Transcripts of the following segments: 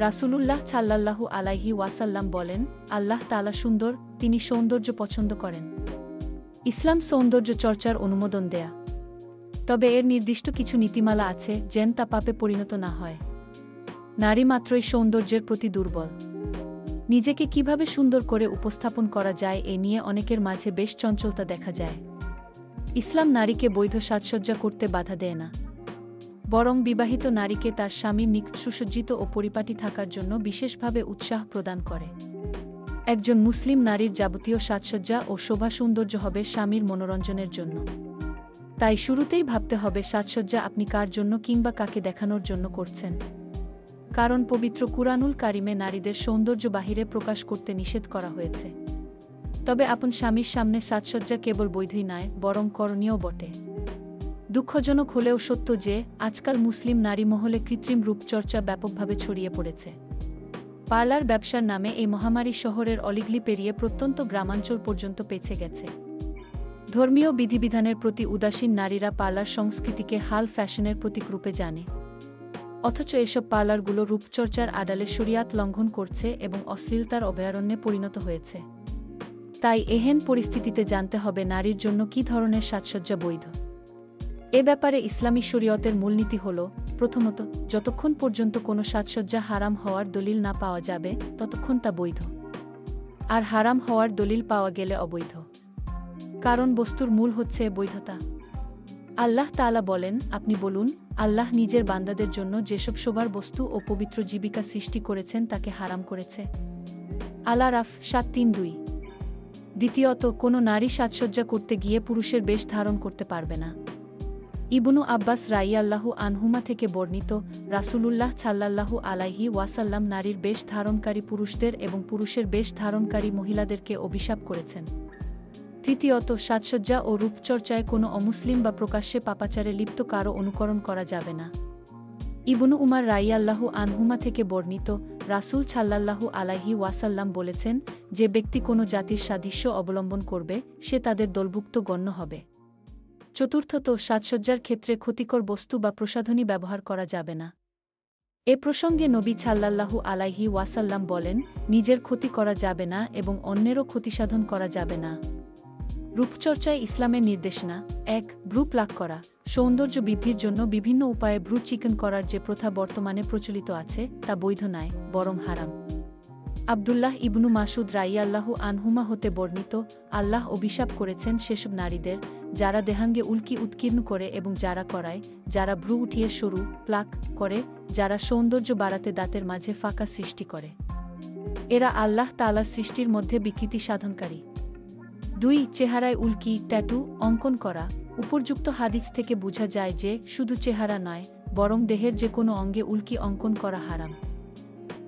রাসূলুল্লাহ সাল্লাল্লাহু আলাইহি ওয়াসাল্লাম বলেন, আল্লাহ তাআলা সুন্দর, তিনি সৌন্দর্য পছন্দ করেন। ইসলাম সৌন্দর্য চর্চার অনুমোদন দেয়া, তবে এর নির্দিষ্ট কিছু নীতিমালা আছে যেন তা পাপে পরিণত না হয়। নারী মাত্রই সৌন্দর্যের প্রতি দুর্বল। নিজেকে কিভাবে সুন্দর করে উপস্থাপন করা যায় এ নিয়ে অনেকের মাঝে বেশ চঞ্চলতা দেখা যায়। ইসলাম নারীকে বৈধ সাজসজ্জা করতে বাধা দেয় না, বরং বিবাহিত নারীকে তার স্বামীর নিকট সুসজ্জিত ও পরিপাটি থাকার জন্য বিশেষভাবে উৎসাহ প্রদান করে। একজন মুসলিম নারীর যাবতীয় সাজসজ্জা ও শোভা সৌন্দর্য হবে স্বামীর মনোরঞ্জনের জন্য। তাই শুরুতেই ভাবতে হবে সাজসজ্জা আপনি কার জন্য কিংবা কাকে দেখানোর জন্য করছেন। কারণ পবিত্র কুরআনুল কারিমে নারীদের সৌন্দর্য বাহিরে প্রকাশ করতে নিষেধ করা হয়েছে। তবে আপন স্বামীর সামনে সাজসজ্জা কেবল বৈধই নয়, বরং করণীয় বটে। দুঃখজনক হলেও সত্য যে আজকাল মুসলিম নারী মহলে কৃত্রিম রূপচর্চা ব্যাপকভাবে ছড়িয়ে পড়েছে। পার্লার ব্যবসার নামে এই মহামারী শহরের অলিগলি পেরিয়ে প্রত্যন্ত গ্রামাঞ্চল পর্যন্ত পেছে গেছে। ধর্মীয় বিধিবিধানের প্রতি উদাসীন নারীরা পার্লার সংস্কৃতিকে হাল ফ্যাশনের প্রতীক রূপে জানে। অথচ এসব পার্লারগুলো রূপচর্চার আড়ালে শরিয়াত লঙ্ঘন করছে এবং অশ্লীলতার অভয়ারণ্যে পরিণত হয়েছে। তাই এহেন পরিস্থিতিতে জানতে হবে নারীর জন্য কী ধরনের সাজসজ্জা বৈধ। এ ব্যাপারে ইসলামী শরীয়তের মূলনীতি হল, প্রথমত, যতক্ষণ পর্যন্ত কোনো সাজসজ্জা হারাম হওয়ার দলিল না পাওয়া যাবে ততক্ষণ তা বৈধ, আর হারাম হওয়ার দলিল পাওয়া গেলে অবৈধ। কারণ বস্তুর মূল হচ্ছে বৈধতা। আল্লাহ তাআলা বলেন, আপনি বলুন, আল্লাহ নিজের বান্দাদের জন্য যেসব শোভার বস্তু ও পবিত্র জীবিকা সৃষ্টি করেছেন তাকে হারাম করেছে। আল-আরাফ ৭৩-২। দ্বিতীয়ত, কোনো নারী সাজসজ্জা করতে গিয়ে পুরুষের বেশ ধারণ করতে পারবে না। ইবনু আব্বাস রাদিয়াল্লাহু আনহুমা থেকে বর্ণিত, রাসূলুল্লাহ সাল্লাল্লাহু আলাইহি ওয়াসাল্লাম নারীর বেশ ধারণকারী পুরুষদের এবং পুরুষের বেশ ধারণকারী মহিলাদেরকে অভিশাপ করেছেন। তৃতীয়ত, সাজসজ্জা ও রূপচর্চায় কোনো অমুসলিম বা প্রকাশ্যে পাপাচারে লিপ্ত কারও অনুকরণ করা যাবে না। ইবনু উমার রাদিয়াল্লাহু আনহুমা থেকে বর্ণিত, রাসূল সাল্লাল্লাহু আলাইহি ওয়াসাল্লাম বলেছেন, যে ব্যক্তি কোনো জাতির সাদৃশ্য অবলম্বন করবে সে তাদের দলভুক্ত গণ্য হবে। চতুর্থত, সাজসজ্জার ক্ষেত্রে ক্ষতিকর বস্তু বা প্রসাধনী ব্যবহার করা যাবে না। এ প্রসঙ্গে নবী সাল্লাল্লাহু আলাইহি ওয়াসাল্লাম বলেন, নিজের ক্ষতি করা যাবে না এবং অন্যেরও ক্ষতিসাধন করা যাবে না। রূপচর্চায় ইসলামের নির্দেশনা: ১. ভ্রু প্লাক করা। সৌন্দর্য বৃদ্ধির জন্য বিভিন্ন উপায়ে ভ্রু চিকন করার যে প্রথা বর্তমানে প্রচলিত আছে তা বৈধ নয়, বরং হারাম। আব্দুল্লাহ ইবনু মাসুদ রাদিয়াল্লাহু আনহুমা হতে বর্ণিত, আল্লাহ অভিশাপ করেছেন সেসব নারীদের যারা দেহাঙ্গে উল্কি উৎকীর্ণ করে এবং যারা করায়, যারা ভ্রু উঠিয়ে সরু প্লাক করে, যারা সৌন্দর্য বাড়াতে দাঁতের মাঝে ফাঁকা সৃষ্টি করে। এরা আল্লাহ তাআলার সৃষ্টির মধ্যে বিকৃতি সাধনকারী। ২. চেহারায় উল্কি ট্যাটু অঙ্কন করা। উপর্যুক্ত হাদিস থেকে বোঝা যায় যে শুধু চেহারা নয়, বরং দেহের যে কোনো অঙ্গে উল্কি অঙ্কন করা হারাম।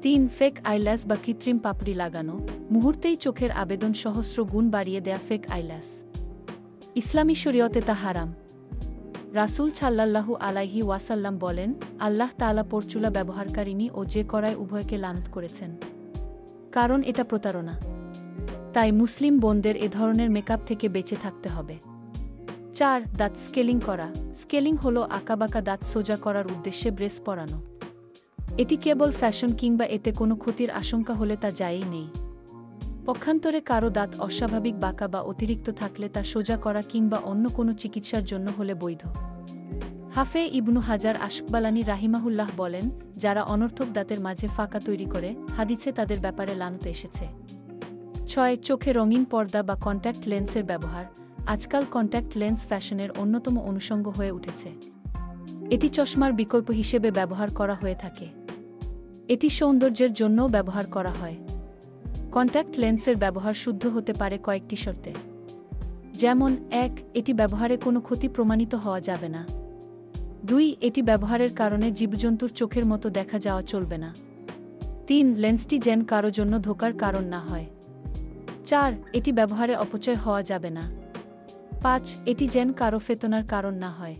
৩. ফেক আইল্যাস বা কৃত্রিম পাপড়ি লাগানো। মুহূর্তেই চোখের আবেদন সহস্র গুণ বাড়িয়ে দেয়া ফেক আইল্যাস। ইসলামী শরীয়তে তা হারাম। রাসূল সাল্লাল্লাহু আলাইহি ওয়াসাল্লাম বলেন, আল্লাহ তাআলা পরচুলা ব্যবহারকারিণী ও যে করায় উভয়কে লানত করেছেন, কারণ এটা প্রতারণা। তাই মুসলিম বোনদের এ ধরনের মেকআপ থেকে বেঁচে থাকতে হবে। ৪. দাঁত স্কেলিং করা। স্কেলিং হল আঁকাবাঁকা দাঁত সোজা করার উদ্দেশ্যে ব্রেস পরানো। এটি কেবল ফ্যাশন কিংবা এতে কোনো ক্ষতির আশঙ্কা হলে তা যায়ই নেই। পক্ষান্তরে কারো দাঁত অস্বাভাবিক বাঁকা বা অতিরিক্ত থাকলে তা সোজা করা কিংবা অন্য কোনো চিকিৎসার জন্য হলে বৈধ। হাফে ইবনু হাজার আশকবালানী রাহিমাহুল্লাহ বলেন, যারা অনর্থক দাঁতের মাঝে ফাঁকা তৈরি করে, হাদিসে তাদের ব্যাপারে লানত এসেছে। ৬. চোখে রঙিন পর্দা বা কন্ট্যাক্ট লেন্সের ব্যবহার। আজকাল কন্ট্যাক্ট লেন্স ফ্যাশনের অন্যতম অনুষঙ্গ হয়ে উঠেছে। এটি চশমার বিকল্প হিসেবে ব্যবহার করা হয়ে থাকে। এটি সৌন্দর্যের জন্যও ব্যবহার করা হয়। কন্ট্যাক্ট লেন্সের ব্যবহার শুদ্ধ হতে পারে কয়েকটি শর্তে, যেমন: ১. এটি ব্যবহারে কোনো ক্ষতি প্রমাণিত হওয়া যাবে না। ২. এটি ব্যবহারের কারণে জীবজন্তুর চোখের মতো দেখা যাওয়া চলবে না। ৩. লেন্সটি যেন কারো জন্য ধোঁকার কারণ না হয়। ৪. এটি ব্যবহারে অপচয় হওয়া যাবে না। ৫. এটি যেন কারো ফেতনার কারণ না হয়।